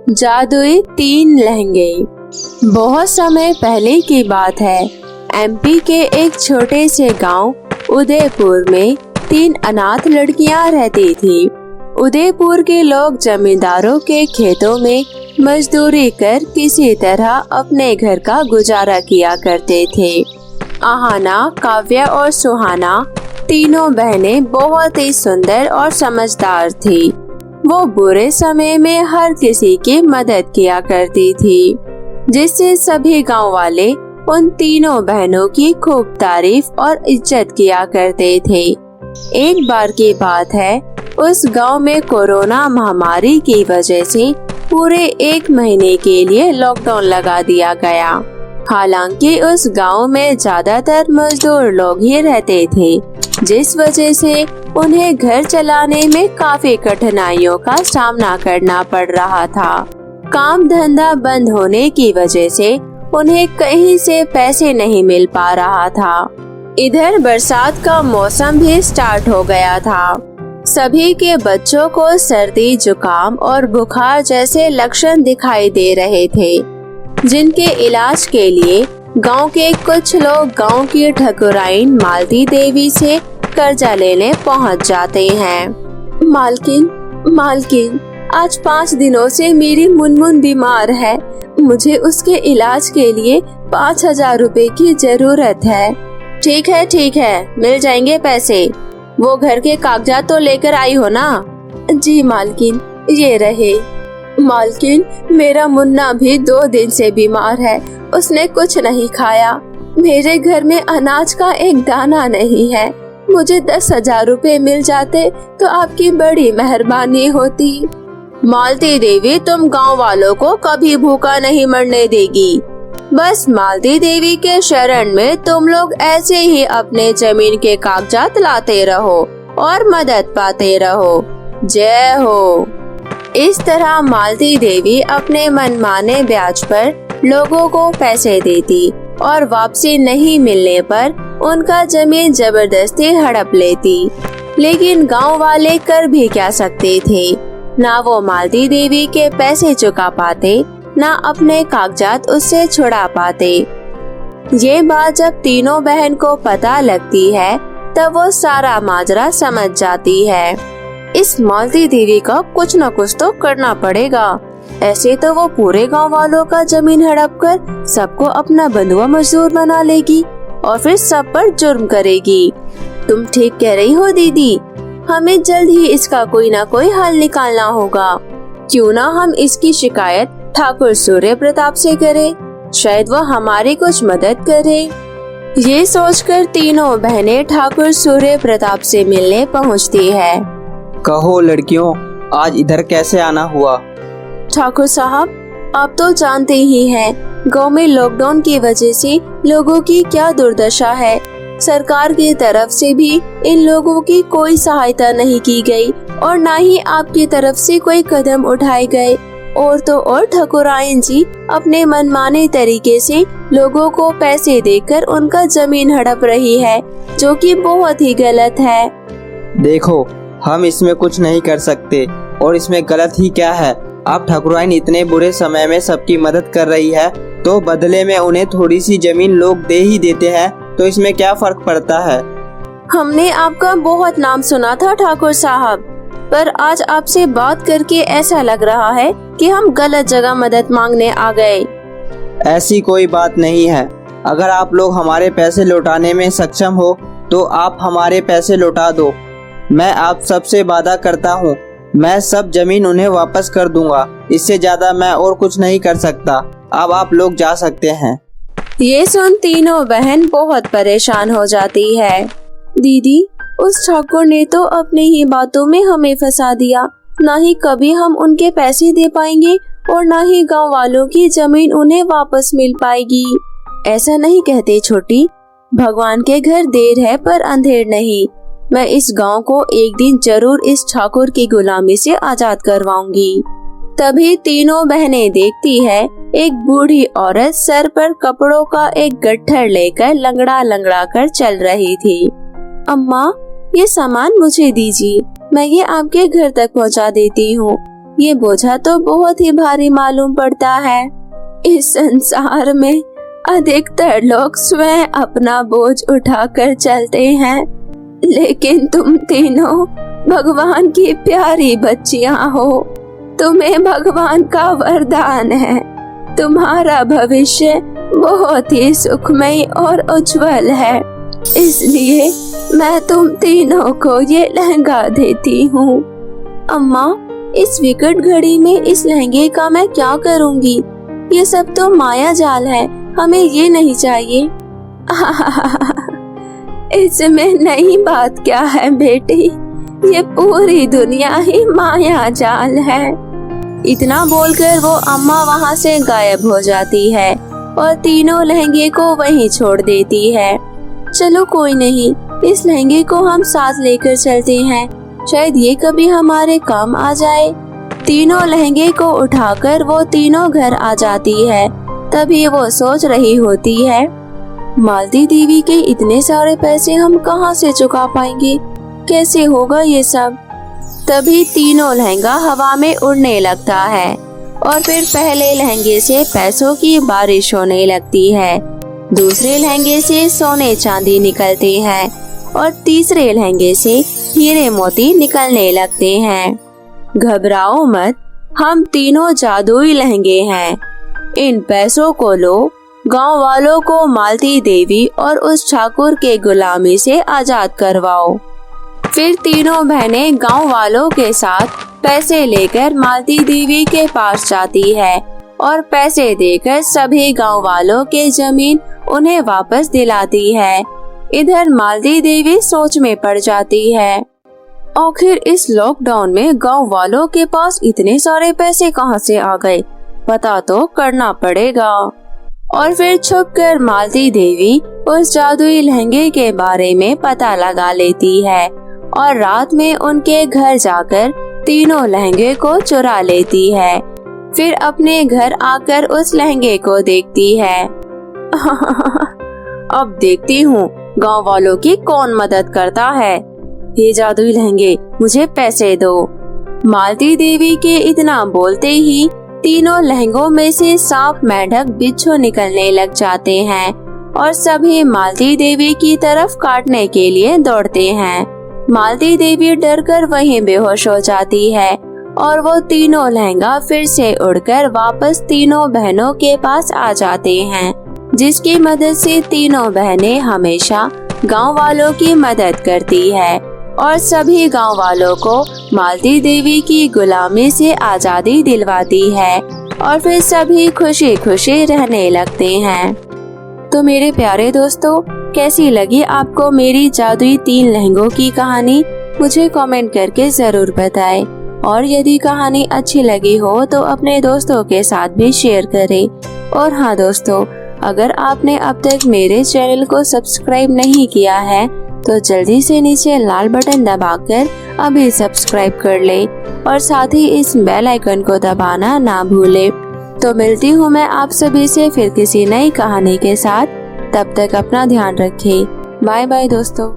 जादुई 3 लहंगे। बहुत समय पहले की बात है। एमपी के एक छोटे से गांव उदयपुर में 3 अनाथ लड़कियां रहती थी। उदयपुर के लोग जमींदारों के खेतों में मजदूरी कर किसी तरह अपने घर का गुजारा किया करते थे। आहाना, काव्या और सुहाना तीनों बहनें बहुत ही सुंदर और समझदार थी। वो बुरे समय में हर किसी की मदद किया करती थी, जिससे सभी गांव वाले उन तीनों बहनों की खूब तारीफ और इज्जत किया करते थे। एक बार की बात है, उस गांव में कोरोना महामारी की वजह से पूरे 1 महीने के लिए लॉकडाउन लगा दिया गया। हालांकि उस गांव में ज्यादातर मजदूर लोग ही रहते थे, जिस वजह से उन्हें घर चलाने में काफी कठिनाइयों का सामना करना पड़ रहा था। काम धंधा बंद होने की वजह से उन्हें कहीं से पैसे नहीं मिल पा रहा था। इधर बरसात का मौसम भी स्टार्ट हो गया था। सभी के बच्चों को सर्दी, जुकाम और बुखार जैसे लक्षण दिखाई दे रहे थे, जिनके इलाज के लिए गांव के कुछ लोग गांव की ठाकुराइन मालती देवी से कर्जा लेने पहुंच जाते हैं। मालकिन, आज 5 दिनों से मेरी मुनमुन बीमार है। मुझे उसके इलाज के लिए 5000 रुपए की जरूरत है। ठीक है, मिल जाएंगे पैसे। वो घर के कागजात तो लेकर आई हो ना? जी मालकिन, ये रहे। मालकिन, मेरा मुन्ना भी 2 दिन से बीमार है। उसने कुछ नहीं खाया। मेरे घर में अनाज का एक दाना नहीं है। मुझे 10,000 रुपए मिल जाते तो आपकी बड़ी मेहरबानी होती। मालती देवी तुम गांव वालों को कभी भूखा नहीं मरने देगी। बस मालती देवी के शरण में तुम लोग ऐसे ही अपने जमीन के कागजात लाते रहो और मदद पाते रहो। जय हो। इस तरह मालती देवी अपने मनमाने ब्याज पर लोगों को पैसे देती और वापसी नहीं मिलने पर उनका जमीन जबरदस्ती हड़प लेती। लेकिन गांव वाले कर भी क्या सकते थे। ना वो मालती देवी के पैसे चुका पाते, ना अपने कागजात उससे छुड़ा पाते। ये बात जब तीनों बहन को पता लगती है, तब वो सारा माजरा समझ जाती है। इस मालती देवी का कुछ न कुछ तो करना पड़ेगा। ऐसे तो वो पूरे गांव वालों का जमीन हड़प कर सबको अपना बंधुआ मजदूर बना लेगी और फिर सब पर जुर्म करेगी। तुम ठीक कह रही हो दीदी। हमें जल्द ही इसका कोई ना कोई हल निकालना होगा। क्यों ना हम इसकी शिकायत ठाकुर सूर्य प्रताप से करें, शायद वह हमारी कुछ मदद करे। ये सोचकर तीनों बहनें ठाकुर सूर्य प्रताप से मिलने पहुंचती है। कहो लड़कियों, आज इधर कैसे आना हुआ? ठाकुर साहब, आप तो जानते ही हैं, गांव में लॉकडाउन की वजह से लोगों की क्या दुर्दशा है। सरकार की तरफ से भी इन लोगों की कोई सहायता नहीं की गई और न ही आपकी तरफ से कोई कदम उठाए गए। और तो और ठाकुराइन जी अपने मनमाने तरीके से लोगों को पैसे देकर उनका जमीन हड़प रही है, जो कि बहुत ही गलत है। देखो, हम इसमें कुछ नहीं कर सकते और इसमें गलत ही क्या है। अब ठाकुराइन इतने बुरे समय में सबकी मदद कर रही है, तो बदले में उन्हें थोड़ी सी जमीन लोग दे ही देते हैं, तो इसमें क्या फर्क पड़ता है। हमने आपका बहुत नाम सुना था ठाकुर साहब, पर आज आपसे बात करके ऐसा लग रहा है कि हम गलत जगह मदद मांगने आ गए। ऐसी कोई बात नहीं है। अगर आप लोग हमारे पैसे लौटाने में सक्षम हो तो आप हमारे पैसे लौटा दो। मैं आप सबसे वादा करता हूँ, मैं सब जमीन उन्हें वापस कर दूंगा। इससे ज्यादा मैं और कुछ नहीं कर सकता। अब आप लोग जा सकते हैं। ये सुन तीनों बहन बहुत परेशान हो जाती है। दीदी, उस ठाकुर ने तो अपनी ही बातों में हमें फंसा दिया। ना ही कभी हम उनके पैसे दे पाएंगे और ना ही गांव वालों की जमीन उन्हें वापस मिल पाएगी। ऐसा नहीं कहते छोटी, भगवान के घर देर है पर अंधेर नहीं। मैं इस गांव को एक दिन जरूर इस ठाकुर की गुलामी से आजाद करवाऊंगी। तभी तीनों बहनें देखती है, एक बूढ़ी औरत सर पर कपड़ों का एक गट्ठर लेकर लंगड़ा लंगड़ा कर चल रही थी। अम्मा, ये सामान मुझे दीजिए, मैं ये आपके घर तक पहुंचा देती हूँ। ये बोझा तो बहुत ही भारी मालूम पड़ता है। इस संसार में अधिकतर लोग स्वयं अपना बोझ उठाकर चलते हैं, लेकिन तुम तीनों भगवान की प्यारी बच्चियां हो। तुम्हें भगवान का वरदान है। तुम्हारा भविष्य बहुत ही सुखमय और उज्जवल है, इसलिए मैं तुम तीनों को ये लहंगा देती हूँ। अम्मा, इस विकट घड़ी में इस लहंगे का मैं क्या करूँगी? ये सब तो माया जाल है, हमें ये नहीं चाहिए। इसमें नई बात क्या है बेटी, ये पूरी दुनिया ही माया जाल है। इतना बोलकर वो अम्मा वहाँ से गायब हो जाती है और तीनों लहंगे को वहीं छोड़ देती है। चलो कोई नहीं, इस लहंगे को हम साथ लेकर चलते हैं, शायद ये कभी हमारे काम आ जाए। तीनों लहंगे को उठाकर वो तीनों घर आ जाती है। तभी वो सोच रही होती है, मालती देवी के इतने सारे पैसे हम कहाँ से चुका पाएंगे, कैसे होगा ये सब। तभी तीनों लहंगा हवा में उड़ने लगता है और फिर पहले लहंगे से पैसों की बारिश होने लगती है, दूसरे लहंगे से सोने चांदी निकलते हैं और तीसरे लहंगे से हीरे मोती निकलने लगते हैं। घबराओ मत, हम तीनों जादुई लहंगे हैं। इन पैसों को लो, गांव वालों को मालती देवी और उस ठाकुर के गुलामी से आजाद करवाओ। फिर तीनों बहनें गांव वालों के साथ पैसे लेकर मालती देवी के पास जाती है और पैसे देकर सभी गांव वालों के जमीन उन्हें वापस दिलाती है। इधर मालती देवी सोच में पड़ जाती है, आखिर इस लॉकडाउन में गांव वालों के पास इतने सारे पैसे कहां से आ गए, पता तो करना पड़ेगा। और फिर छुपकर मालती देवी उस जादुई लहंगे के बारे में पता लगा लेती है और रात में उनके घर जाकर तीनों लहंगे को चुरा लेती है। फिर अपने घर आकर उस लहंगे को देखती है। अब देखती हूँ गांव वालों की कौन मदद करता है। ये जादुई लहंगे, मुझे पैसे दो। मालती देवी के इतना बोलते ही तीनों लहंगों में से सांप, मेंढक, बिच्छू निकलने लग जाते हैं और सभी मालती देवी की तरफ काटने के लिए दौड़ते हैं। मालती देवी डरकर वहीं बेहोश हो जाती है और वो तीनों लहंगा फिर से उड़कर वापस तीनों बहनों के पास आ जाते हैं, जिसकी मदद से तीनों बहनें हमेशा गांव वालों की मदद करती है और सभी गांव वालों को मालती देवी की गुलामी से आजादी दिलवाती है और फिर सभी खुशी खुशी रहने लगते हैं। तो मेरे प्यारे दोस्तों, कैसी लगी आपको मेरी जादुई 3 लहंगों की कहानी? मुझे कमेंट करके जरूर बताएं। और यदि कहानी अच्छी लगी हो तो अपने दोस्तों के साथ भी शेयर करें। और हाँ दोस्तों, अगर आपने अब तक मेरे चैनल को सब्सक्राइब नहीं किया है तो जल्दी से नीचे लाल बटन दबाकर अभी सब्सक्राइब कर ले और साथ ही इस बेल आइकन को दबाना ना भूले। तो मिलती हूँ मैं आप सभी से फिर किसी नई कहानी के साथ। तब तक अपना ध्यान रखें। बाय बाय दोस्तों।